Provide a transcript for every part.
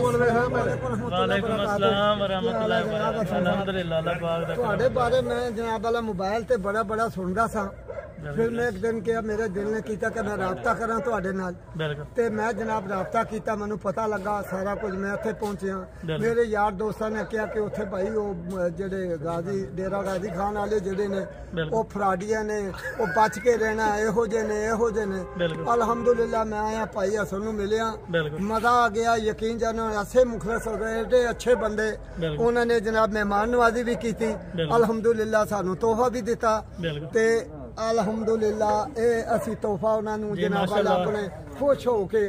वालेकुम अस्सलाम वरहमतुल्लाहि वबरकातुहू। अल्हम्दुलिल्लाह अल्लाह पाक दा ਤੁਹਾਡੇ ਬਾਰੇ मैं जनाब वाला मोबाइल ਤੇ बड़ा सुनदा सा। फिर मैं एक दिन किया, मेरे दिल ने किया कि मैं राबता करा ਤੁਹਾਡੇ ਨਾਲ ਤੇ मैं जनाब राबता किया, ਮੈਨੂੰ पता लगा सारा कुछ। मैं ਉੱਥੇ ਪਹੁੰਚਿਆ, मेरे यार दोस्तां ने किਹਾ कि ਉੱਥੇ भाई ਉਹ ਜਿਹੜੇ गाजी डेरा गाजी खान वाले ਜਿਹੜੇ ਨੇ ਉਹ ਫਰਾਡੀਆਂ ਨੇ, ਉਹ ਬਚ ਕੇ ਰਹਿਣਾ, ਇਹੋ ਜਿਹੇ ਨੇ। अल्हम्दुलिल्लाह मैं आया भाई हसन ਨੂੰ ਮਿਲਿਆ, मजा आ गया। यकीन जानो ऐसे मुखलस हो गए, एडे अच्छे बंदे। उन्होंने जनाब मेहमान नवाजी भी की थी। अल्हम्दुलिल्लाह सानू तोहफा भी दिता ते अल्हम्दुलिल्लाह ए असी तोहफा उन्होंने जनाब अपने खुश हो के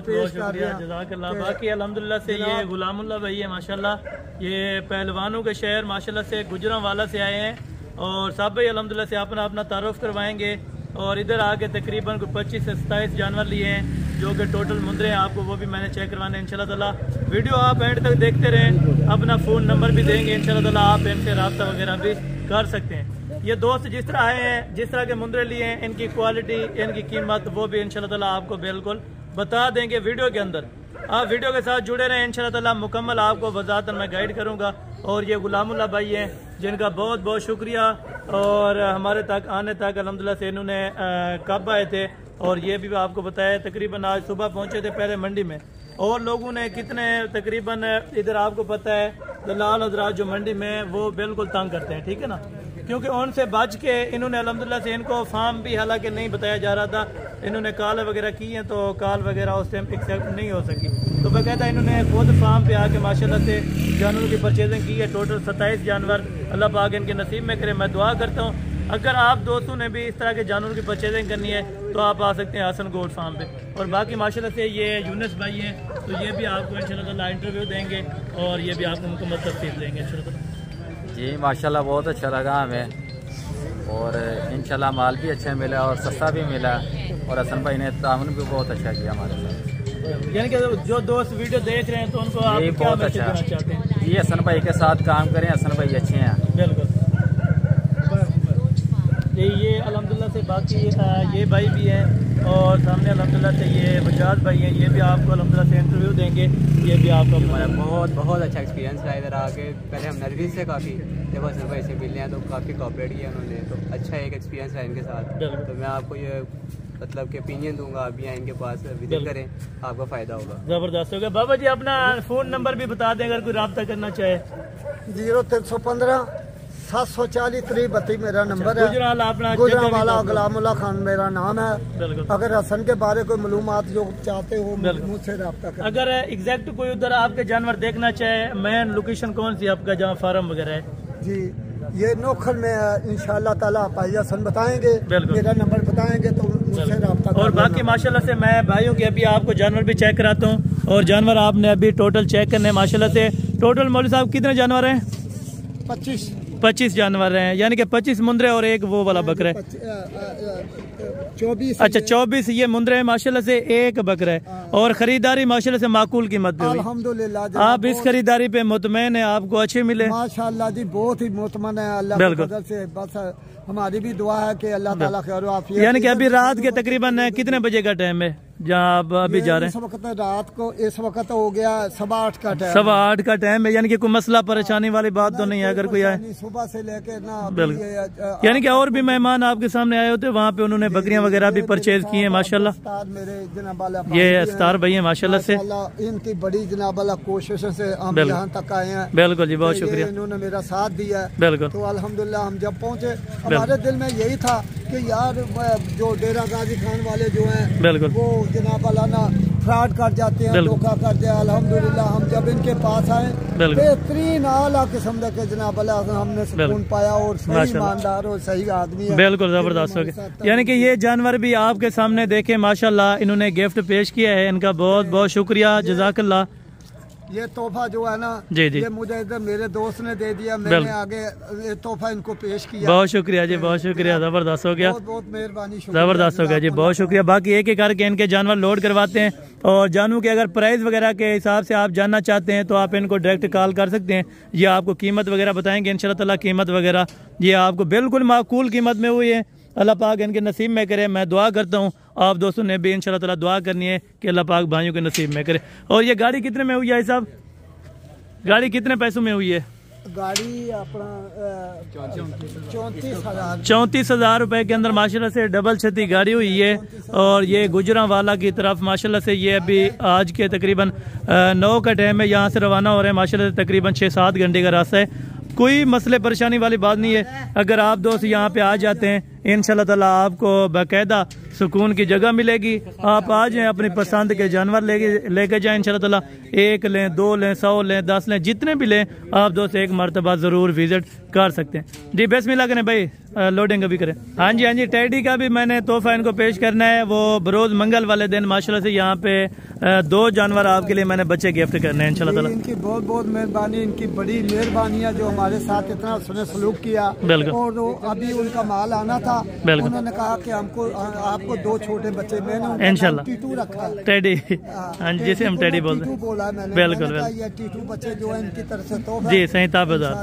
पेश कर रहे हैं। जज़ाकल्लाह। बाकी अल्हम्दुलिल्लाह से ये गुलामुल्लाह भाई है माशाल्लाह, ये पहलवानों के शहर माशाल्लाह से गुजरांवाला से आए हैं और सब भाई अल्हम्दुलिल्लाह से अपना अपना तारुफ करवाएंगे। और इधर आके तकरीबन 25 से 27 जानवर लिए हैं जो कि टोटल मुंदरे हैं। आपको वो भी मैंने चेक करवाने हैं इंशाल्लाह ताला। वीडियो आप एंड तक देखते रहें, अपना फ़ोन नंबर भी देंगे इंशाल्लाह ताला, आप इनसे रब्ता वगैरह भी कर सकते हैं। ये दोस्त जिस तरह आए हैं, जिस तरह के मुंदरे लिए हैं, इनकी क्वालिटी, इनकी कीमत वो भी इंशाल्लाह ताला आपको बिल्कुल बता देंगे वीडियो के अंदर। आप वीडियो के साथ जुड़े रहें इंशाल्लाह ताला, मुकम्मल आपको वज़ाहतन मैं गाइड करूँगा। और ये गुलामुल्लाह भाई हैं जिनका बहुत बहुत शुक्रिया, और हमारे तक आने तक अल्हम्दुलिल्लाह से इन्होंने कब आए थे और ये भी आपको बताया। तकरीबन आज सुबह पहुँचे थे पहले मंडी में, और लोगों ने कितने तकरीबन इधर आपको पता है दलाल हज़रात जो मंडी में वो बिल्कुल तंग करते हैं, ठीक है ना, क्योंकि उनसे बच के इन्होंने अल्हम्दुलिल्लाह से इनको फार्म भी हालांकि नहीं बताया जा रहा था, इन्होंने कॉल वगैरह की हैं तो कॉल वगैरह उस टाइम एक्सेप्ट नहीं हो सकी, तो बाकायदा इन्होंने खुद फार्म पे आके माशाल्लाह से जानवरों की परचेजिंग की है। टोटल 27 जानवर अल्लाह पाक इनके नसीब में करे। मैं दुआ करता हूँ अगर आप दोस्तों ने भी इस तरह के जानवरों की परचेजिंग करनी है तो आप आ सकते हैं हसन गोल्ड फार्म पे। और बाकी माशाल्लाह से ये यूनुस भाई हैं, तो ये भी आपको इंशाल्लाह इंटरव्यू देंगे और ये भी आपको मुकम्मल तफसील देंगे इंशाल्लाह। जी माशाल्लाह बहुत अच्छा लगा हमें, और इंशाल्लाह माल भी अच्छा मिला और सस्ता भी मिला, और हसन भाई ने ताउन भी बहुत अच्छा किया हमारे साथ। यानी कि जो दोस्त वीडियो देख रहे हैं तो उनको आप क्या मैसेज देना चाहते हैं? जी हसन भाई के साथ काम करें, हसन भाई अच्छे हैं। बिल्कुल। ये अल्हम्दुलिल्लाह से बाकी ये भाई भी हैं, और सामने अल्हम्दुलिल्लाह से ये वजाद भाई हैं, ये भी आपको अल्हम्दुलिल्लाह से इंटरव्यू देंगे। ये भी आपको बहुत अच्छा एक्सपीरियंस रहा इधर आके। पहले हम नर्वस से काफ़ी, जब हसन भाई से मिले हैं तो काफ़ी कोऑपरेट किया उन्होंने, तो अच्छा एक एक्सपीरियंस रहा इनके साथ। तो मैं आपको ये मतलब कि ओपिनियन दूंगा, आप भी आए इनके पास विजिट करें, आपको फ़ायदा होगा। ज़बरदस्त होगा। बाबा जी अपना फ़ोन नंबर भी बता दें अगर कोई रब्ता करना चाहे। 0315 740 332 मेरा नंबर है। गुजरांवाला गुलामुल्लाह खान मेरा नाम है। अगर हसन के बारे कोई मालूमात जो चाहते हो मुझसे रब्ता करें। अगर एग्जैक्ट कोई उधर आपके जानवर देखना चाहे, मेन लोकेशन कौन सी आपका जहाँ फार्म वगैरह है? जी ये नोखल में इंशाल्लाह ताला भाई हसन बताएंगे, मेरा नंबर बताएंगे तो मुझसे रब्ता। और बाकी माशाल्लाह से मैं भाइयों के अभी आपको जानवर भी चेक कराता हूँ, और जानवर आपने अभी टोटल चेक करने माशाल्लाह से। टोटल मौलवी साहब कितने जानवर हैं? 25 जानवर हैं, यानी कि 25 मुंदरे और एक वो वाला बकरा है। 24। अच्छा 24 ये मुंदरे हैं माशाल्लाह से, एक बकरा है। और खरीदारी माशाल्लाह से माकूल कीमत पे हुई। अल्हम्दुलिल्लाह आप इस खरीदारी पे मुतमईन है, आपको अच्छे मिले? माशाल्लाह जी बहुत ही मुतमईन है अल्लाह की फजल से। बस हमारी भी दुआ है कि अल्लाह ताला खैर आफियत। यानी कि अभी रात के तकरीबन कितने बजे का टाइम है जहाँ आप अभी जा रहे हैं? इस वक्त रात को इस वक्त हो गया 8:15 का टाइम। 8:15 का टाइम है, यानी कि कोई मसला परेशानी वाली बात तो नहीं है अगर कोई आए? सुबह से लेके ना यानी कि और भी मेहमान आपके सामने आए होते वहाँ पे उन्होंने बकरियां वगैरह भी परचेज की हैं माशाल्लाह। मेरे जनाब ये अस्तार भाई है माशाल्लाह से, इनकी बड़ी जनाब कोशिश से हम यहाँ तक आए हैं। बिल्कुल जी बहुत शुक्रिया, इन्होंने मेरा साथ दिया। बिल्कुल। तो अल्हम्दुलिल्लाह हम जब पहुँचे हमारे दिल में यही था कि यार जो डेरा गाजी खान वाले जो हैं बिल्कुल वो जनाब ना फ्रॉड कर जाते हैं, धोखा करते हैं। अल्हम्दुलिल्लाह हम जब इनके पास आए बेहतरीन आला किस्म के जनाब हमने सुकून पाया, और सही ईमानदार और सही आदमी है। बिल्कुल जबरदस्त हो गया। यानी कि ये जानवर भी आपके सामने देखे माशाल्लाह, इन्होंने गिफ्ट पेश किया है, इनका बहुत बहुत शुक्रिया, जज़ाकल्लाह। ये तोहफा जो है ना जी जी ये मुझे इधर मेरे दोस्त ने दे दिया, मैंने आगे ये तोहफा इनको पेश किया। बहुत शुक्रिया जी, बहुत शुक्रिया, जबरदस्त हो गया, बहुत मेहरबानी, जबरदस्त हो गया जी, बहुत शुक्रिया। बाकी एक एक करके इनके जानवर लोड करवाते हैं, और जानवरों के अगर प्राइस वगैरह के हिसाब से आप जानना चाहते हैं तो आप इनको डायरेक्ट कॉल कर सकते हैं, ये आपको कीमत वगैरह बताएंगे इंशाल्लाह ताला। कीमत वगैरह ये आपको बिल्कुल माकूल कीमत में हुई है, अल्लाह पाक इनके नसीब में करे। मैं दुआ करता हूँ आप दोस्तों ने भी इंशाल्लाह ताला दुआ करनी है कि अल्लाह पाक भाइयों के नसीब में करे। और ये गाड़ी कितने में हुई है साहब? गाड़ी कितने पैसों में हुई है? गाड़ी अपना 34,000 रुपए के अंदर माशाल्लाह से डबल छती गाड़ी हुई है। और ये गुजरांवाला की तरफ माशाल्लाह से ये अभी आज के तकरीबन 9 का टाइम है, यहाँ से रवाना हो रहे हैं। माशाल्लाह से तकरीबन 6-7 घंटे का रास्ता है। कोई मसले परेशानी वाली बात नहीं है। अगर आप दोस्त यहाँ पे आ जाते हैं इंशाल्लाह ताला आपको बाकायदा सुकून की जगह मिलेगी। आप आ जाएं, अपनी पसंद के जानवर लेके जाएं इंशाल्लाह ताला। 1 लें, 2 लें, 100 लें, 10 लें, जितने भी लें आप दोस्त एक मरतबा ज़रूर विजिट कर सकते हैं जी। बिस्मिल्लाह करें भाई, लोडिंग अभी करें। हाँ जी टैडी का भी मैंने तोहफा इनको पेश करना है। वो बरोज़ मंगल वाले दिन माशाल्लाह से यहाँ पे 2 जानवर आपके लिए मैंने बच्चे गिफ्ट करने हैं इंशाल्लाह ताला। इनकी बहुत बहुत मेहरबानी, इनकी बड़ी मेहरबानी है जो हमारे साथ इतना उसने सलूक किया। बिल्कुल। और अभी उनका माल आना था, उन्होंने कहा कि हमको आपको 2 छोटे बच्चे, मैंने इंशाल्लाह टीटू रखा है, टैडी। हाँ जी, जैसे हम टैडी बोलते हैं, बोला मैंने। बिल्कुल ये टीटू बच्चे जो है इनकी तरफ से तो जी सही ताबेदार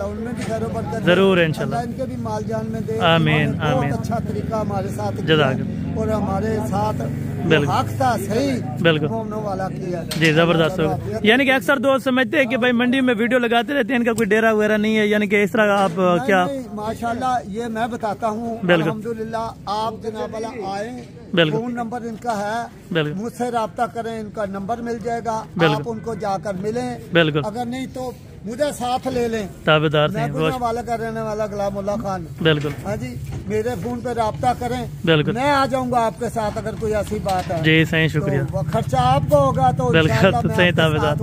उनमें भी खैर बरकत जरूर है इंशाल्लाह। इनके भी माल जान में दे। आमीन आमीन। अच्छा तरीका हमारे साथ जज़ाक और हमारे साथ हक था सही बिल्कुल वाला किया जी, जबरदस्त होगा। यानी कि अक्सर दोस्त समझते हैं कि भाई मंडी में वीडियो लगाते रहते हैं, इनका कोई डेरा वगैरह नहीं है, यानी कि इस तरह आप क्या? माशाल्लाह ये मैं बताता हूँ, अल्हम्दुलिल्लाह आप जनाब वाला आए, फोन नंबर इनका है, मुझसे रब्ता करें, इनका नंबर मिल जाएगा, आप उनको जाकर मिलें। बिल्कुल। अगर नहीं तो मुझे साथ ले लें, ताबेदार वाला का रहने वाला गुलामुल्लाह खान। बिल्कुल। हाँ जी, मेरे फोन पे रब्ता करें, बिल्कुल मैं आ जाऊंगा आपके साथ अगर कोई ऐसी बात है। जी सही, शुक्रिया। तो खर्चा आपको होगा तो बिल्कुल सही ताबेदार।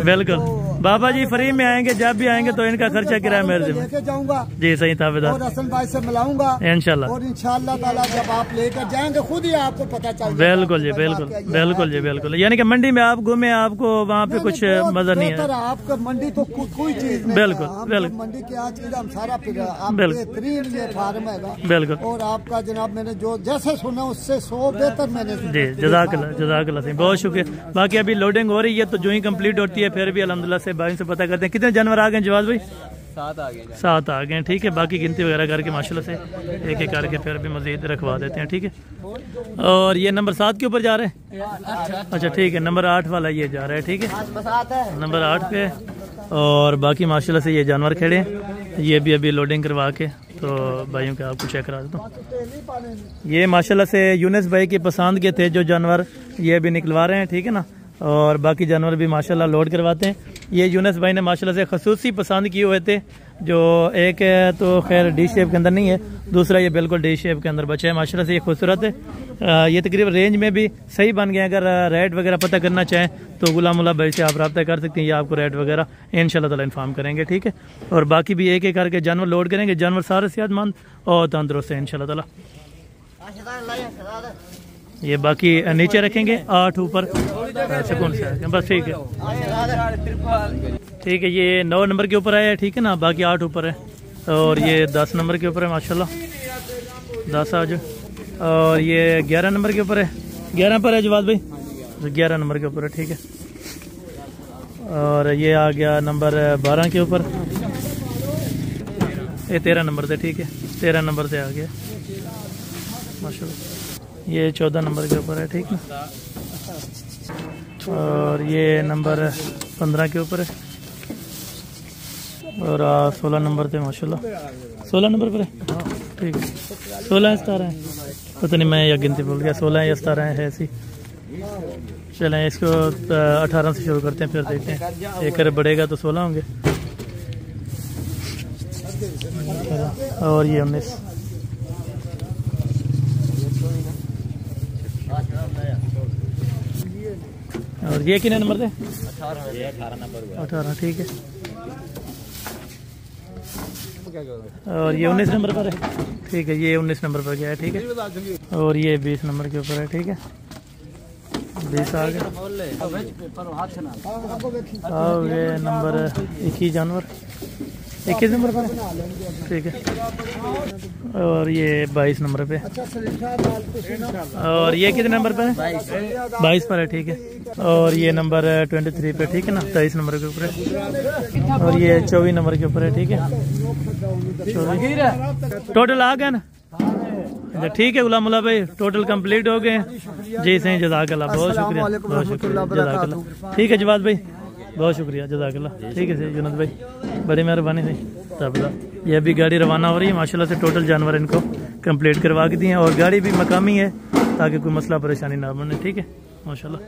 बिल्कुल बाबा जी फ्री में आएंगे, जब भी आएंगे तो इनका खर्चा किराया मेरे लेके जाऊंगा। जी सही ताबेदार। और हसन भाई से मिलाऊंगा इंशाल्लाह, और इंशाल्लाह ताला जब आप लेकर जाएंगे खुद ही आपको पता चल जाएगा। बिल्कुल जी बिल्कुल बिल्कुल जी बिल्कुल। यानी कि मंडी में आप घूमे, आपको वहाँ पे कुछ मजा नहीं है। आपको मंडी तो कोई चीज नहीं, बिल्कुल बिल्कुल मंडी क्या चीज हम सारा फिर बेहतरीन ये फार्म है बिल्कुल। और आपका जनाब मैंने जो जैसे सुना उससे 100 बेहतर मैंने जी। जज़ाकल्लाह सही, बहुत शुक्रिया। बाकी अभी लोडिंग हो रही है तो जो ही कंप्लीट होती है फिर भी अल्हम्दुलिल्लाह से भाई से पता करते हैं कितने जानवर आ गए जवाब भाई? 7 आ गए। ठीक है, बाकी गिनती वगैरह करके माशाल्लाह से एक एक करके फिर भी मजीद रखवा देते हैं। ठीक है, और ये नंबर 7 के ऊपर जा रहे हैं? अच्छा ठीक है, नंबर 8 वाला ये जा रहा है। ठीक है, नंबर 8 पे। और बाकी माशाल्लाह से ये जानवर खड़े हैं, ये भी अभी लोडिंग करवा के तो भाइयों के आपको चेक करा देता हूँ। ये माशाल्लाह से यूनुस भाई की पसंद के थे जो जानवर, ये भी निकलवा रहे हैं। ठीक है ना, और बाकी जानवर भी माशाल्लाह लोड करवाते हैं। ये यूनुस भाई ने माशाल्लाह से खसूसी पसंद किए हुए थे, जो एक है तो खैर डी शेप के अंदर नहीं है, दूसरा ये बिल्कुल डी शेप के अंदर बचा है। माशाल्लाह से ये खूबसूरत है। ये तकरीबन रेंज में भी सही बन गए। अगर रेट वगैरह पता करना चाहें तो गुलामुल्लाह भाई से आप रब्ता कर सकते हैं, ये आपको रेट वगैरह इंशाल्लाह ताला इन्फॉर्म करेंगे। ठीक है, और बाकी भी एक एक करके जानवर लोड करेंगे। जानवर सारे सेहतमंद और तंदुरुस्त है इंशाल्लाह ताला। ये बाकी नीचे रखेंगे, 8 ऊपर सुकून से बस। ठीक है ठीक है, ये 9 नंबर के ऊपर है। ठीक है ना, बाकी 8 ऊपर है। और ये 10 नंबर के ऊपर है माशाल्लाह, 10 आज। और ये 11 नंबर के ऊपर है, 11 पर है जवाद भाई, 11 नंबर के ऊपर है। ठीक है, और ये आ गया नंबर 12 के ऊपर, ये 13 नंबर से। ठीक है, 13 नंबर से आ गया माशाल्लाह। ये 14 नंबर के ऊपर है। ठीक ना, और ये नंबर 15 के ऊपर है। और 16 नंबर पे माशाल्लाह, 16 नंबर पर है। ठीक है, 16 17 है, पता नहीं मैं या गिनती भूल गया, 16 या 17 है ऐसी। चलें इसको 18 से शुरू करते हैं, फिर देखते हैं एक बढ़ेगा तो 16 होंगे। और ये 19, और ये कितने नंबर थे? 18। ठीक है, और ये 19 नंबर पर है। ठीक है, ये 19 नंबर पर गया है। ठीक है, और ये 20 नंबर के ऊपर है। ठीक है, 20 आ गया। और ये नंबर 21 जानवर 21 नंबर पर है। ठीक है, और ये 22 नंबर पे। और ये कितने नंबर पर है? 22 पर है। ठीक है, और ये नंबर 23 पे। ठीक है ना, 23 नंबर के ऊपर है। और ये 24 नंबर के ऊपर है। ठीक है, 24 टोटल आ गए ना अच्छा ठीक है गुलामुल्लाह भाई, टोटल कंप्लीट हो गए जी सही, जज़ाकल्लाह, बहुत शुक्रिया, बहुत शुक्रिया, जज़ाकल्लाह। ठीक है जवाद भाई, बहुत शुक्रिया, जज़ाकल्लाह। ठीक है सही जुनैद भाई, बड़ी मेहरबानी थी तबला। ये अभी गाड़ी रवाना हो रही है माशाल्लाह से, टोटल जानवर इनको कंप्लीट करवा के दिए हैं और गाड़ी भी मकामी है ताकि कोई मसला परेशानी ना बने। ठीक है माशाल्लाह।